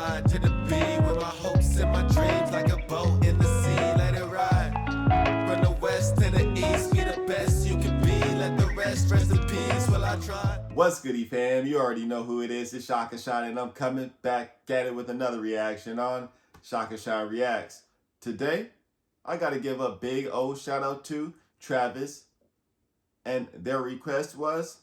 ride to the beat with my hopes and my dreams like a boat in the sea. Let it ride from the west to the east. Be the best you can be. Let the rest in peace while I try. What's goody fam? You already know who it is. It's ShakaShine, and I'm coming back at it with another reaction on ShakaShine Reacts. Today, I got to give a big old shout out to Travis, and their request was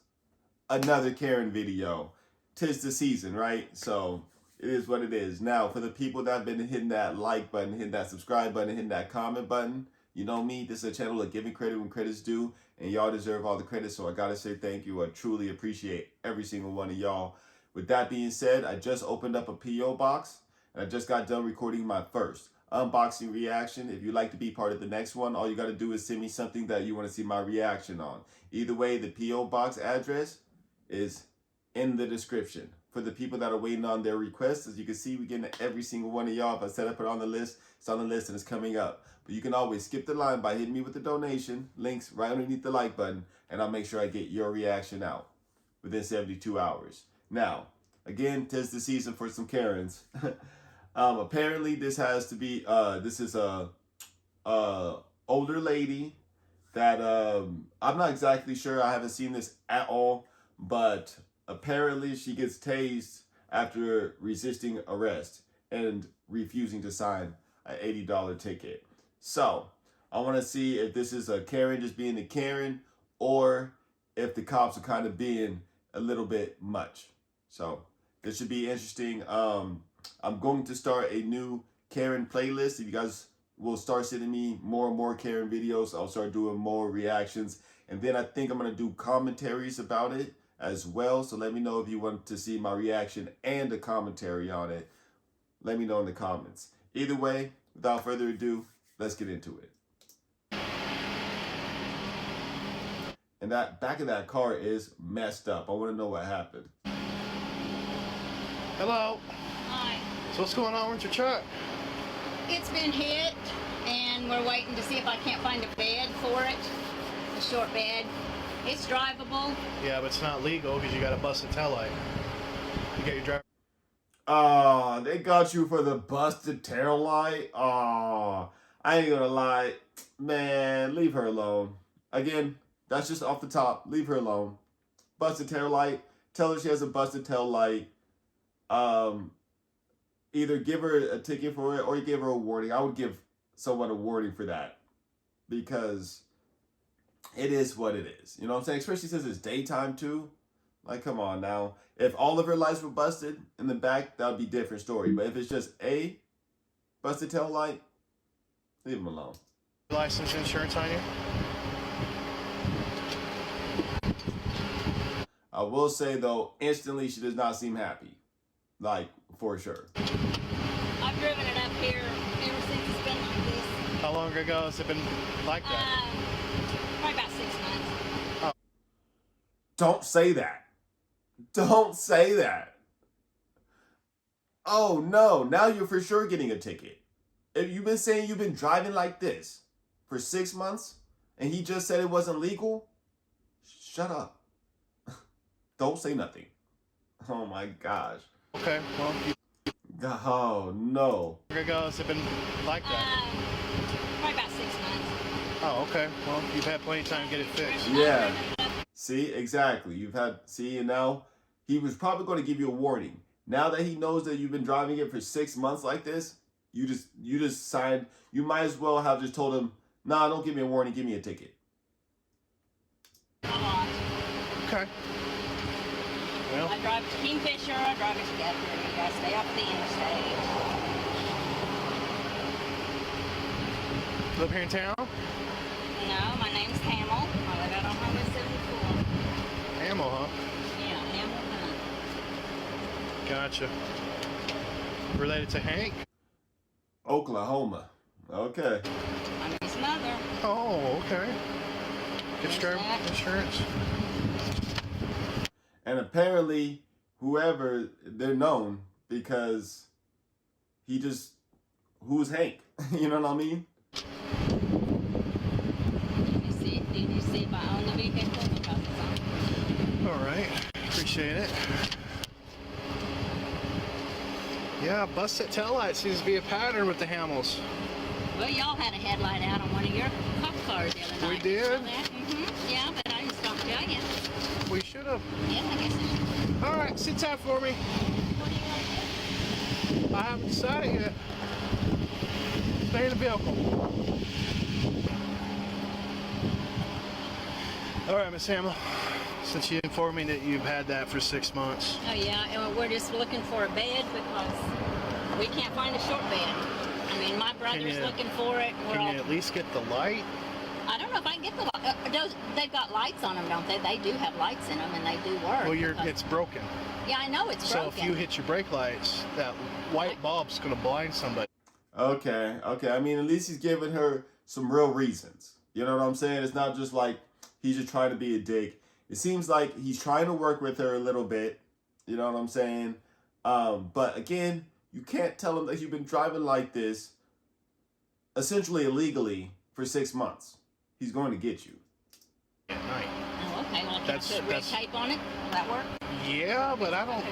another Karen video. 'Tis the season, right? So it is what it is. Now, for the people that have been hitting that like button, hitting that subscribe button, hitting that comment button, you know me, this is a channel of giving credit when credit's due, and y'all deserve all the credit, so I gotta say thank you. I truly appreciate every single one of y'all. With that being said, I just opened up a P.O. box, and I just got done recording my first unboxing reaction. If you'd like to be part of the next one, all you gotta do is send me something that you wanna see my reaction on. Either way, the P.O. box address is in the description. For the people that are waiting on their requests, as you can see, we're getting every single one of y'all. If I set up it on the list, it's on the list and it's coming up. But you can always skip the line by hitting me with the donation, links right underneath the like button, and I'll make sure I get your reaction out within 72 hours. Now, again, 'tis the season for some Karens. Apparently this has to be, this is a older lady that, I'm not exactly sure, I haven't seen this at all, but apparently she gets tased after resisting arrest and refusing to sign an $80 ticket. So I want to see if this is a Karen just being a Karen, or if the cops are kind of being a little bit much. So this should be interesting. I'm going to start a new Karen playlist. If you guys will start sending me more and more Karen videos, I'll start doing more reactions. And then I think I'm going to do commentaries about it as well. So let me know if you want to see my reaction and a commentary on it. Let me know in the comments. Either way, without further ado, let's get into it. And that back of that car is messed up. I want to know what happened. Hello. Hi. So what's going on with your truck? It's been hit, and we're waiting to see if I can't find a bed for it, a short bed. It's drivable. Yeah, but it's not legal because you got a busted taillight. You got your driver. Oh, they got you for the busted tail light. Oh, I ain't gonna lie, man. Leave her alone. Again, that's just off the top. Leave her alone. Busted tail light. Tell her she has a busted tail light. Either give her a ticket for it or you give her a warning. I would give someone a warning for that, because it is what it is. You know what I'm saying? Especially since it's daytime too. Like, come on now. If all of her lights were busted in the back, that would be a different story. But if it's just a busted tail light, leave them alone. License, insurance on you? I will say though, instantly she does not seem happy. Like, for sure. I've driven it up here ever since it's been like this. How long ago has it been like that? Probably about 6 months. Oh. Don't say that. Don't say that. Oh no, now you're for sure getting a ticket. If you've been saying you've been driving like this for 6 months and he just said it wasn't legal, shut up. Don't say nothing. Oh my gosh. Okay, well, Oh no. how long ago has it been like that? Probably about 6 months. Oh, okay. Well, you've had plenty of time to get it fixed. Yeah. See, exactly. And now he was probably going to give you a warning. Now that he knows that you've been driving it for 6 months like this, you just signed. You might as well have just told him, nah, don't give me a warning, give me a ticket. A lot. Okay. Well, I drive to Kingfisher, I drive it to Guthrie. I stay off the interstate. live here in town? No, my name's Hamel. I live out on Highway 74. Hamel, huh? Yeah, Hamel. Gotcha. Related to Hank? Oklahoma. Okay. I'm his mother. Oh, okay. Get your insurance. And apparently, whoever, they're known because he just, who's Hank? You know what I mean? Did you see if I own the vehicle? Because it's on. All right. Appreciate it. Yeah, busted taillight seems to be a pattern with the Hamels. Well, y'all had a headlight out on one of your cop cars the other night. We did? Yeah, but I didn't stop to tell you. We should have. Yeah, I guess I should. All right, sit tight for me. What do you want? I haven't decided yet. Stay in the vehicle. All right, Miss Hamill. Since you informed me that you've had that for 6 months. Oh, yeah, and we're just looking for a bed because we can't find a short bed. I mean, my brother's looking for it. Can you at least get the light? I don't know if I can get the they've got lights on them, don't they? They do have lights in them, and they do work. Well, it's broken. Yeah, I know it's broken. So if you hit your brake lights, that white bulb's going to blind somebody. Okay. I mean, at least he's giving her some real reasons. You know what I'm saying? It's not just like he's just trying to be a dick. It seems like he's trying to work with her a little bit. You know what I'm saying? But again, you can't tell him that you've been driving like this, essentially illegally, for 6 months. He's going to get you. At night. Oh, okay. Well, can I put red tape on it? Will that work? Yeah, but I don't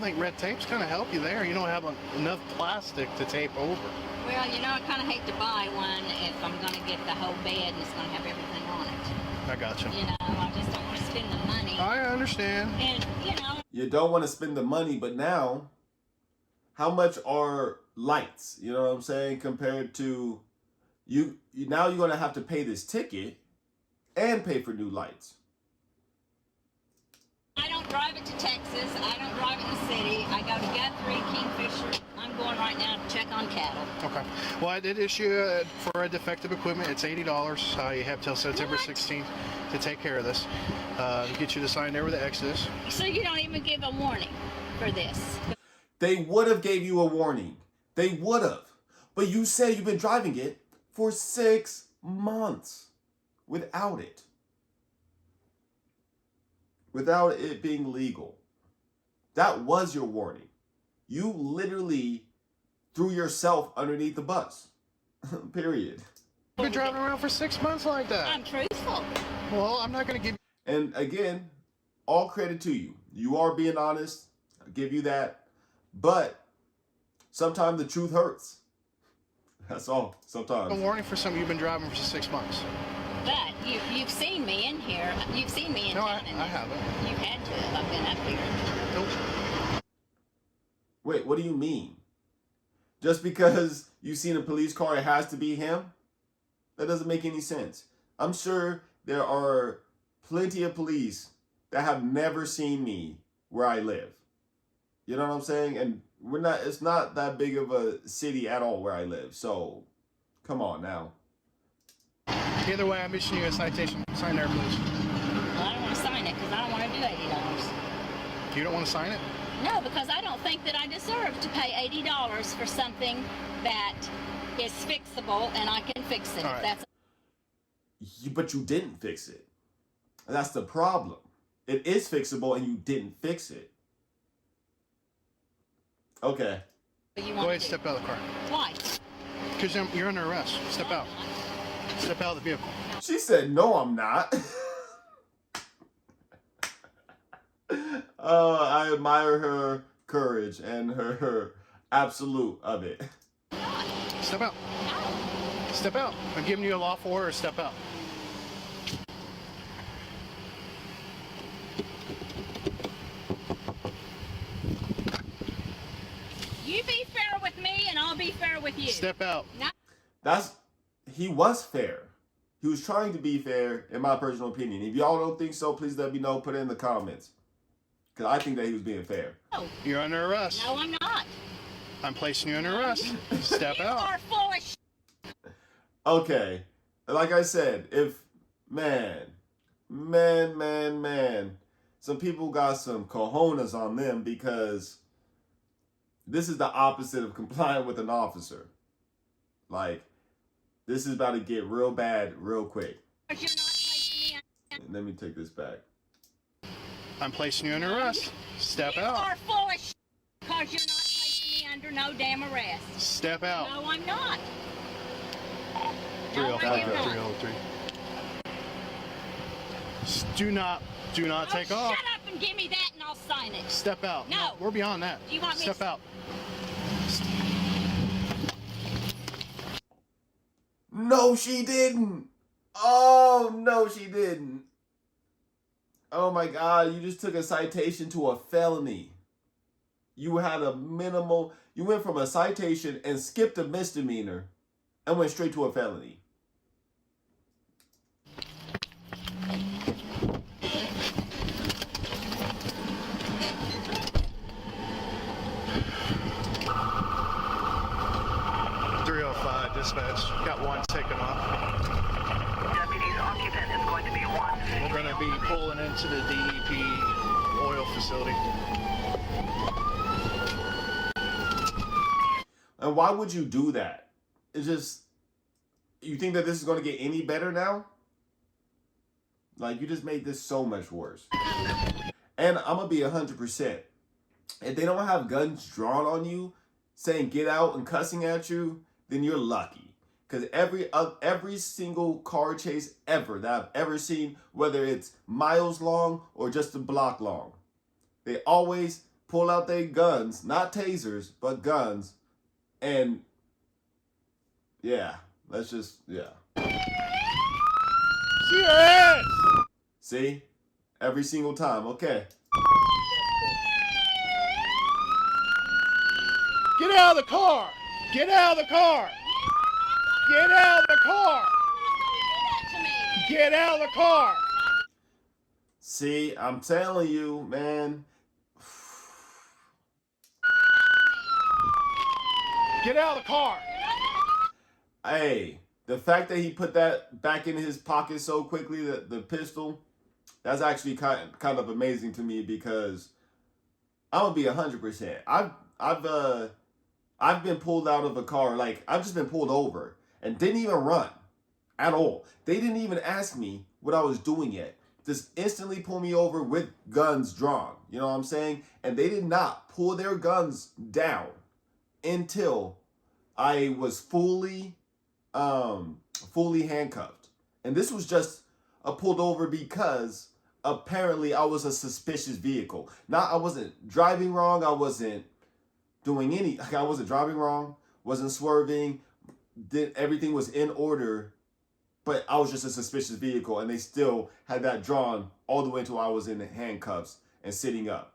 think red tape's going to help you there. You don't have enough plastic to tape over. Well, you know, I kind of hate to buy one if I'm going to get the whole bed and it's going to have everything on it. I got you. You know, I just don't want to spend the money. I understand. And, you know. You don't want to spend the money, but now, how much are lights? You know what I'm saying? Compared to you now you're going to have to pay this ticket and pay for new lights. I don't drive it to Texas. I don't drive it in the city. I go to Guthrie, Kingfisher. I'm going right now to check on cattle. Okay. Well, I did issue for a defective equipment. It's $80. You have till September 16th to take care of this. To get you to sign there with the X is. So you don't even give a warning for this? They would have gave you a warning. They would have. But you said you've been driving it for 6 months without it. Without it being legal. That was your warning. You literally threw yourself underneath the bus. Period. You've been driving around for 6 months like that. I'm truthful. Well, I'm not going to give. And again, all credit to you. You are being honest. I'll give you that. But sometimes the truth hurts. That's all. Sometimes. A warning for something you've been driving for 6 months. But you've seen me in here. You've seen me in town. town. No, I haven't. You've had to have. I've been up here. Nope. Wait, what do you mean? Just because you've seen a police car, it has to be him? That doesn't make any sense. I'm sure there are plenty of police that have never seen me where I live. You know what I'm saying? And it's not that big of a city at all where I live. So, come on now. Either way, I'm issuing you a citation. Sign there, please. Well, I don't want to sign it because I don't want to do $80. You don't want to sign it? No, because I don't think that I deserve to pay $80 for something that is fixable and I can fix it. All right. That's But you didn't fix it. That's the problem. It is fixable and you didn't fix it. Okay. what you Go want ahead, to do. step out of the car. Why? Because you're under arrest. Step out. Step out of the vehicle. She said, no, I'm not. I admire her courage and her absolute of it. Step out. Step out. I'm giving you a lawful order. Step out. You be fair with me and I'll be fair with you. Step out. No. He was fair. He was trying to be fair, in my personal opinion. If y'all don't think so, please let me know. Put it in the comments. Because I think that he was being fair. No. You're under arrest. No, I'm not. I'm placing you under arrest. Step You out. are full of shit. Okay. Like I said, some people got some cojones on them because this is the opposite of complying with an officer. Like, this is about to get real bad real quick. You're not placing me Let me take this back. I'm placing you under arrest. Step out. You are full of shit because you're not placing me under no damn arrest. Step out. No, I'm not. No, I am 303. not. 303. Do not take off. Shut up and give me that and I'll sign it. Step out. No. We're beyond that. Do you want me Step to- out. No, she didn't. Oh, no, she didn't. Oh my God, you just took a citation to a felony. You had a minimal, you went from a citation and skipped a misdemeanor and went straight to a felony. Dispatch. Got one taken off. Deputies, occupant is going to be one. We're going to be pulling into the DEP oil facility. And why would you do that? It's just, you think that this is going to get any better now? Like, you just made this so much worse. And I'm going to be 100%. If they don't have guns drawn on you, saying get out and cussing at you, then you're lucky. Because every single car chase ever that I've ever seen, whether it's miles long or just a block long, they always pull out their guns, not tasers, but guns. And yeah, let's just, yeah. See your ass! See? Every single time. Okay. Get out of the car! Get out of the car! Get out of the car! Get out of the car! See, I'm telling you, man. Get out of the car! Hey, the fact that he put that back in his pocket so quickly, the pistol, that's actually kind of amazing to me, because I'm gonna be 100%. I've been pulled out of a car, like I've just been pulled over and didn't even run at all. They didn't even ask me what I was doing yet. Just instantly pull me over with guns drawn. You know what I'm saying? And they did not pull their guns down until I was fully handcuffed. And this was just a pulled over because apparently I was a suspicious vehicle. I wasn't driving wrong. I wasn't driving wrong, wasn't swerving, everything was in order, but I was just a suspicious vehicle, and they still had that drawn all the way until I was in handcuffs and sitting up.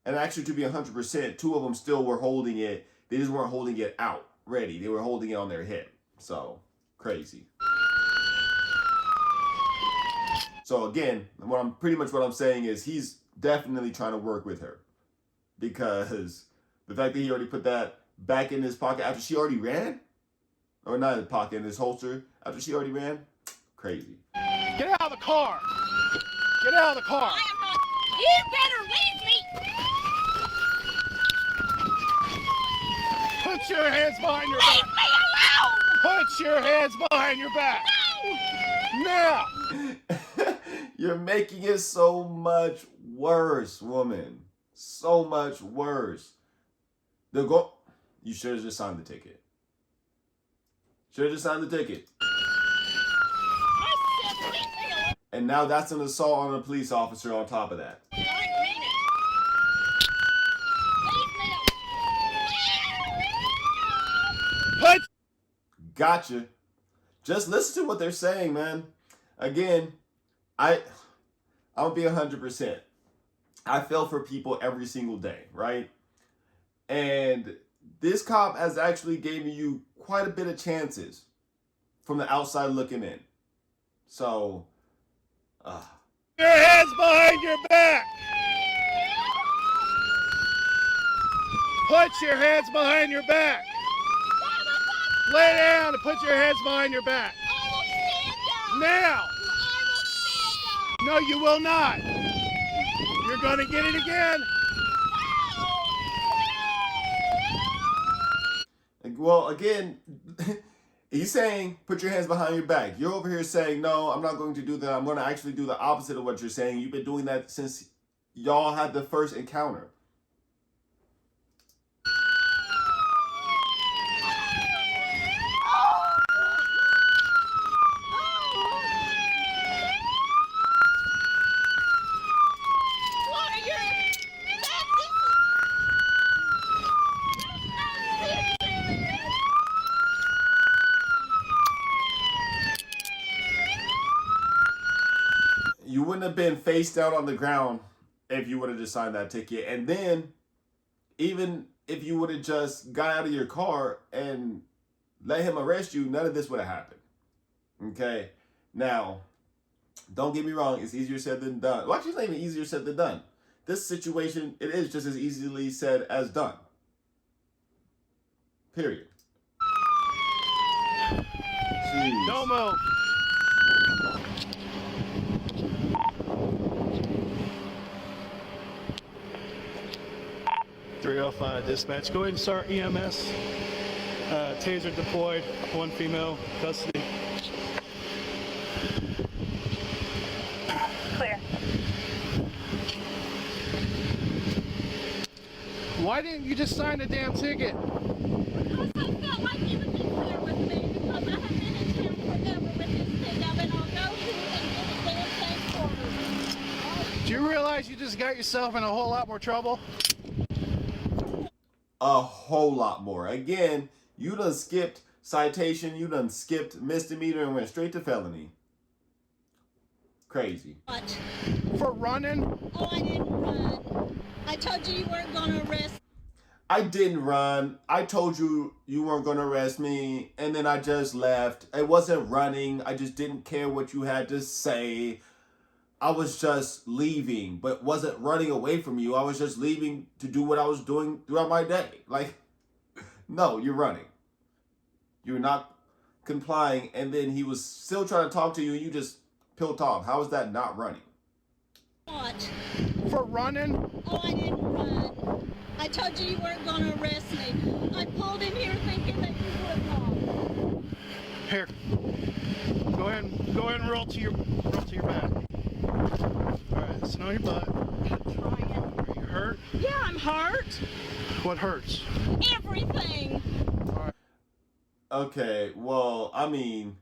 And actually, to be 100%, two of them still were holding it. They just weren't holding it out ready. They were holding it on their hip. So, crazy. So again, what I'm saying is he's definitely trying to work with her, because the fact that he already put that back in his pocket after she already ran, or not in his pocket, in his holster after she already ran, crazy. Get out of the car! Get out of the car! You better leave me! Put your hands behind your Leave back! me alone! Put your hands behind your back! Now! You're making it so much worse, woman. So much worse. You should have just signed the ticket. Should have just signed the ticket. I said leave me alone! And now that's an assault on a police officer on top of that. I mean it. Leave me alone! Put... Gotcha. Just listen to what they're saying, man. Again, I'm gonna be 100%. I feel for people every single day, right? And this cop has actually given you quite a bit of chances from the outside looking in. So, Your hands behind your back! Put your hands behind your back! Lay down and put your hands behind your back! I will stand up! Now! I will stand up! No, you will not! You're gonna get it again! well, again, he's saying, put your hands behind your back. You're over here saying, no, I'm not going to do that. I'm going to actually do the opposite of what you're saying. You've been doing that since y'all had the first encounter. wouldn't have been face down on the ground if you would have just signed that ticket. And then, even if you would have just got out of your car and let him arrest you, none of this would have happened. Okay? Now, don't get me wrong, it's easier said than done. Well, actually, it's not even easier said than done. This situation, it is just as easily said as done. Period. Jeez. Don't move. .305 dispatch. Go ahead and start EMS. Taser deployed. 1 female custody. Clear. Why didn't you just sign the damn ticket? Because I felt like he would be clear with me because I have been in town forever with this thing. I've been on go to and get a damn thing for me. Do you realize you just got yourself in a whole lot more trouble? A whole lot more. Again, you done skipped citation, you done skipped misdemeanor and went straight to felony. Crazy. What? For running? Oh, I didn't run. I told you you weren't going to arrest me. I didn't run. I told you you weren't going to arrest me, and then I just left. It wasn't running. I just didn't care what you had to say. I was just leaving, but wasn't running away from you. I was just leaving to do what I was doing throughout my day. Like, no, you're running. You're not complying, and then he was still trying to talk to you, and you just peeled off. How is that not running? What? For running? Oh, I didn't run. I told you you weren't going to arrest me. I pulled in here thinking that you would not. Here. Go ahead and roll to your back. Alright, sit on your butt. I'm trying. Are you hurt? Yeah, I'm hurt. What hurts? Everything. Alright. Okay, well, I mean,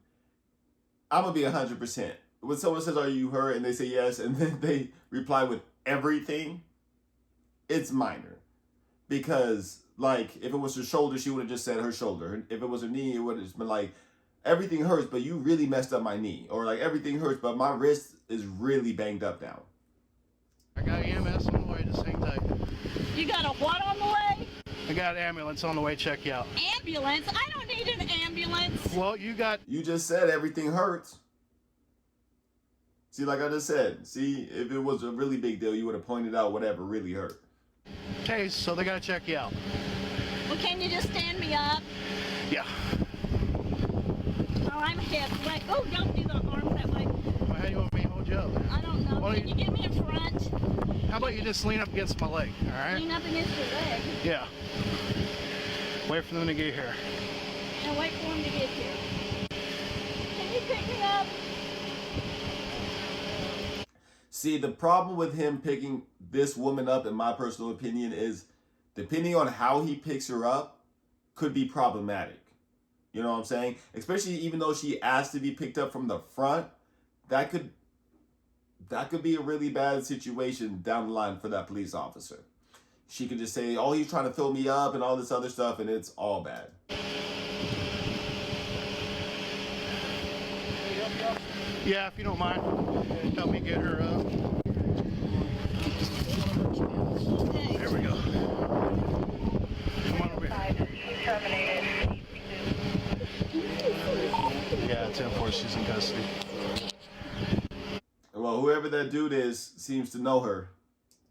I'm going to be 100%. When someone says, are you hurt? And they say yes, and then they reply with everything, it's minor. Because, like, if it was her shoulder, she would have just said her shoulder. If it was her knee, it would have just been like, everything hurts, but you really messed up my knee. Or, like, everything hurts, but my wrist is really banged up now. I got EMS on the way, just hang tight. You got a what on the way? I got an ambulance on the way, check you out. Ambulance? I don't need an ambulance. Well, you just said everything hurts. See, like I just said, see, if it was a really big deal, you would have pointed out whatever really hurt. Okay, so they gotta check you out. Well, can you just stand me up? Yeah. Oh, I'm hip. Like, oh, don't do the arms that way. Well, how do you want me to hold you up? I don't know. Well, Can you get me in front? How about you just lean up against my leg, alright? Lean up against your leg. Yeah. Wait for them to get here. And wait for him to get here. Can you pick me up? See, the problem with him picking this woman up, in my personal opinion, is depending on how he picks her up, could be problematic. You know what I'm saying? Especially even though she asked to be picked up from the front, that could be a really bad situation down the line for that police officer. She could just say, oh, he's trying to fill me up and all this other stuff, and it's all bad. Yeah, if you don't mind, help me get her up. There we go. Come on over here. Terminated. Yeah, 10-4, she's in custody. Well, whoever that dude is seems to know her.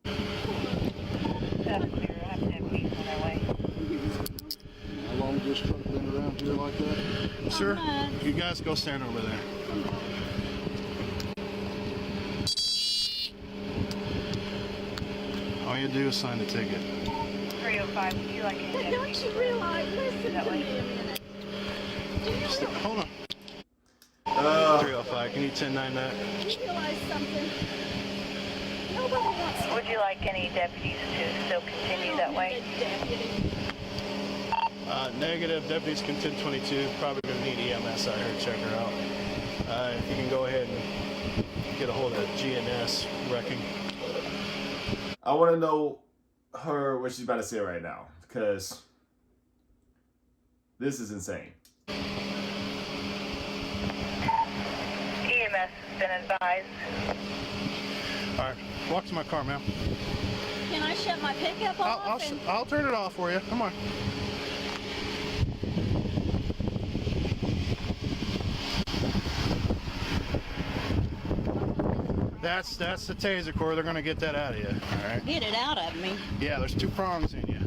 That's clear. I have deputies on their way. How long has this truck been around here like that? Sir, you guys go stand over there. All you do is sign the ticket. 305, would you like any But deputies? don't you realize, listen That to way. me a minute. Do you Hold on. 305, can you 10-9 that? realize something? Nobody wants to. Would you like any deputies to still continue that way? Deputy. Negative, deputies can 1022, probably gonna need EMS out here to check her out. If you can go ahead and get a hold of GNS wrecking. I want to know what she's about to say right now, because this is insane. EMS has been advised. All right, walk to my car, ma'am. Can I shut my pickup off? I'll turn it off for you. Come on. That's the taser cord. They're gonna get that out of you. All right. Get it out of me. Yeah, there's 2 prongs in you.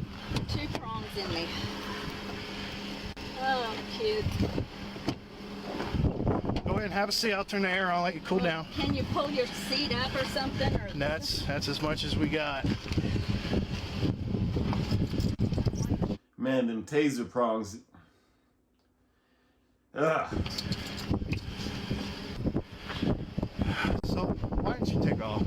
2 prongs in me. Oh, cute. Go ahead and have a seat. I'll turn the air on. Let you cool down. Can you pull your seat up or something? Or That's as much as we got. Man, them taser prongs. Ugh. So why didn't you take off?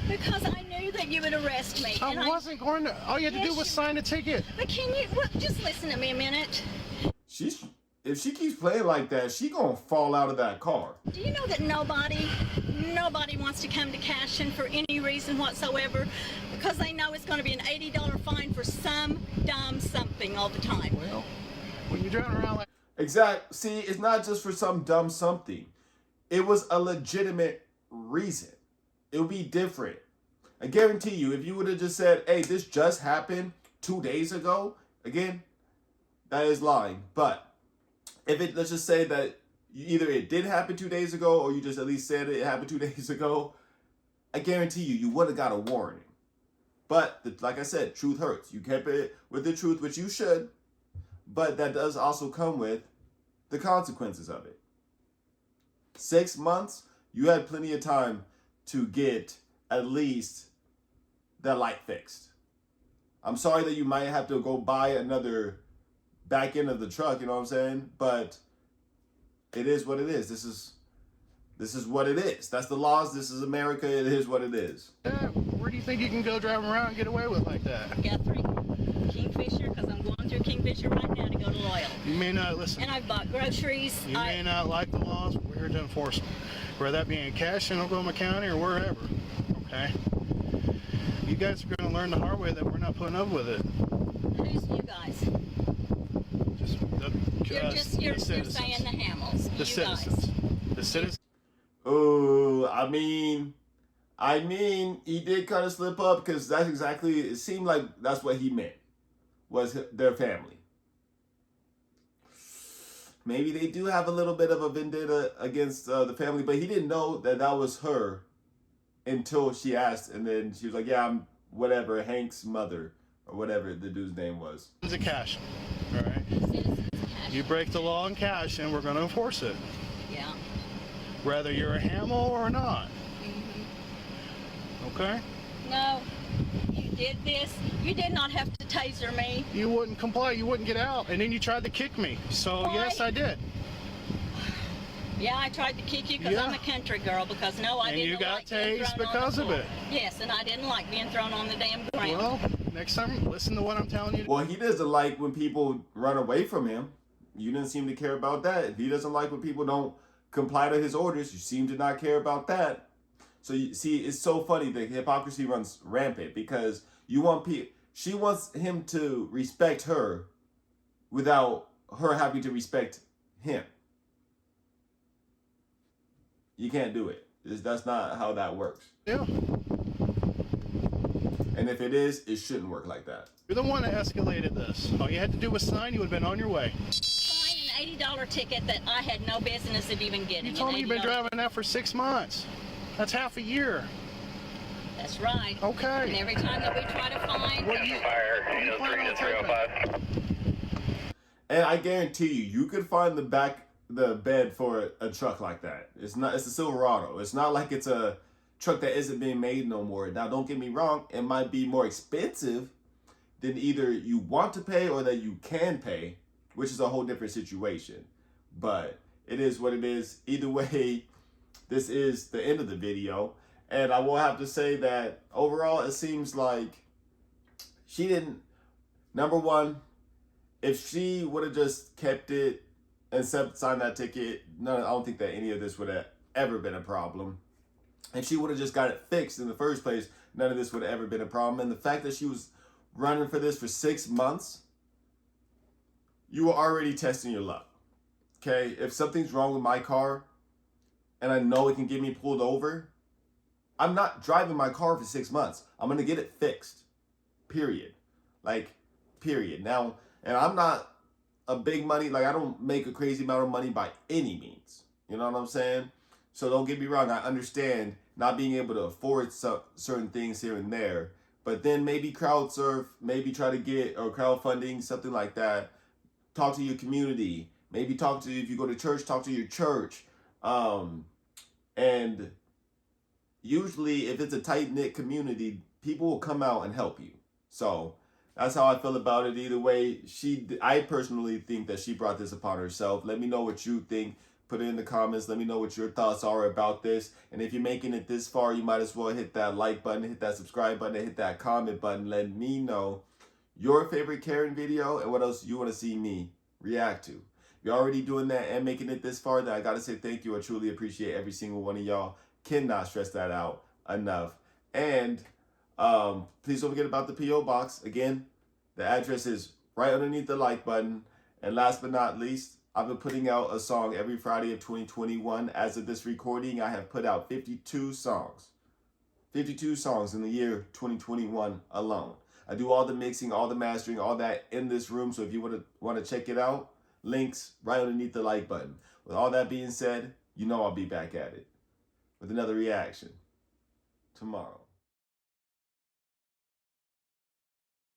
Because I knew that you would arrest me. I wasn't going to. All you had to do was sign a ticket. But can you just listen to me a minute? If she keeps playing like that, she gonna fall out of that car. Do you know that nobody wants to come to Cash-In for any reason whatsoever, because they know it's going to be an $80 fine for some dumb something all the time. Well, when you're driving around like Exact. See, it's not just for some dumb something. It was a legitimate reason. It would be different. I guarantee you, if you would have just said, hey, this just happened 2 days ago, again, that is lying. But if let's just say that either it did happen 2 days ago or you just at least said it happened 2 days ago, I guarantee you would have got a warning. But like I said, truth hurts. You kept it with the truth, which you should, but that does also come with the consequences of it. 6 months, you had plenty of time to get at least that light fixed. I'm sorry that you might have to go buy another back end of the truck, you know what I'm saying? But it is what it is. This is what it is. That's the laws. This is America. It is what it is. where do you think you can go driving around and get away with like that? Guthrie, Kingfisher, because I'm going through Kingfisher right now to go to Loyal. You may not listen. And I've bought groceries. You may not like the laws, but we're here to enforce them. Whether that be in Cash in Oklahoma County or wherever. Okay? You guys are going to learn the hard way that we're not putting up with it. Who's you guys? You're saying the Hamels. The citizens. The citizens. Oh, I mean, he did kind of slip up because that's exactly, it seemed like that's what he meant, was their family. Maybe they do have a little bit of a vendetta against the family, but he didn't know that that was her until she asked, and then she was like, yeah, I'm whatever, Hank's mother, or whatever the dude's name was. It's a cash. All right. You break the law in Cash, and we're going to enforce it. Yeah. Whether you're a Hamel or not. Okay? No, you did this. You did not have to taser me. You wouldn't comply. You wouldn't get out. And then you tried to kick me. So, Why? yes, I did. Yeah, I tried to kick you because Yeah. I'm a country girl, because no, I And didn't you got like being tased thrown on because the of floor. it. Yes, and I didn't like being thrown on the damn ground. Well, next time, listen to what I'm telling you. Well, he doesn't like when people run away from him. You didn't seem to care about that. If he doesn't like when people don't comply to his orders, you seem to not care about that. So you see, it's so funny that hypocrisy runs rampant because you want she wants him to respect her without her having to respect him. You can't do it. That's not how that works. Yeah. And if it is, it shouldn't work like that. You're the one that escalated this. All you had to do was sign. You would have been on your way. Sign an $80 ticket that I had no business of even getting. You told me you've been $80. driving that for 6 months. That's half a year. That's right. And Okay. every time that we try to find... What do you... Fire what do you plan 803 on to 305. And I guarantee you could find the bed for a truck like that. It's a Silverado. It's not like it's a truck that isn't being made no more. Now, don't get me wrong, it might be more expensive than either you want to pay or that you can pay, which is a whole different situation. But it is what it is. Either way, this is the end of the video. And I will have to say that overall, it seems like she didn't, number one, if she would have just kept it and signed that ticket, I don't think that any of this would have ever been a problem. If she would have just got it fixed in the first place, none of this would have ever been a problem. And the fact that she was running for this for 6 months, you were already testing your luck. Okay? If something's wrong with my car and I know it can get me pulled over, I'm not driving my car for 6 months. I'm going to get it fixed. Period. Like, period. Now, and I'm not a big money, like I don't make a crazy amount of money by any means. You know what I'm saying? So don't get me wrong. I understand not being able to afford certain things here and there. But then maybe crowd surf, maybe try to get, or crowdfunding, something like that. Talk to your community. Maybe talk to, if you go to church, talk to your church. And usually if it's a tight-knit community, people will come out and help you. So that's how I feel about it. Either way, I personally think that she brought this upon herself. Let me know what you think. Put it in the comments. Let me know what your thoughts are about this. And if you're making it this far, you might as well hit that like button, hit that subscribe button, and hit that comment button. Let me know your favorite Karen video and what else you want to see me react to. If you're already doing that and making it this far, then I got to say thank you. I truly appreciate every single one of y'all. Cannot stress that out enough. And please don't forget about the P.O. Box. Again, the address is right underneath the like button. And last but not least, I've been putting out a song every Friday of 2021. As of this recording, I have put out 52 songs. 52 songs in the year 2021 alone. I do all the mixing, all the mastering, all that in this room. So if you want to check it out, links right underneath the like button. With all that being said, you know I'll be back at it with another reaction tomorrow.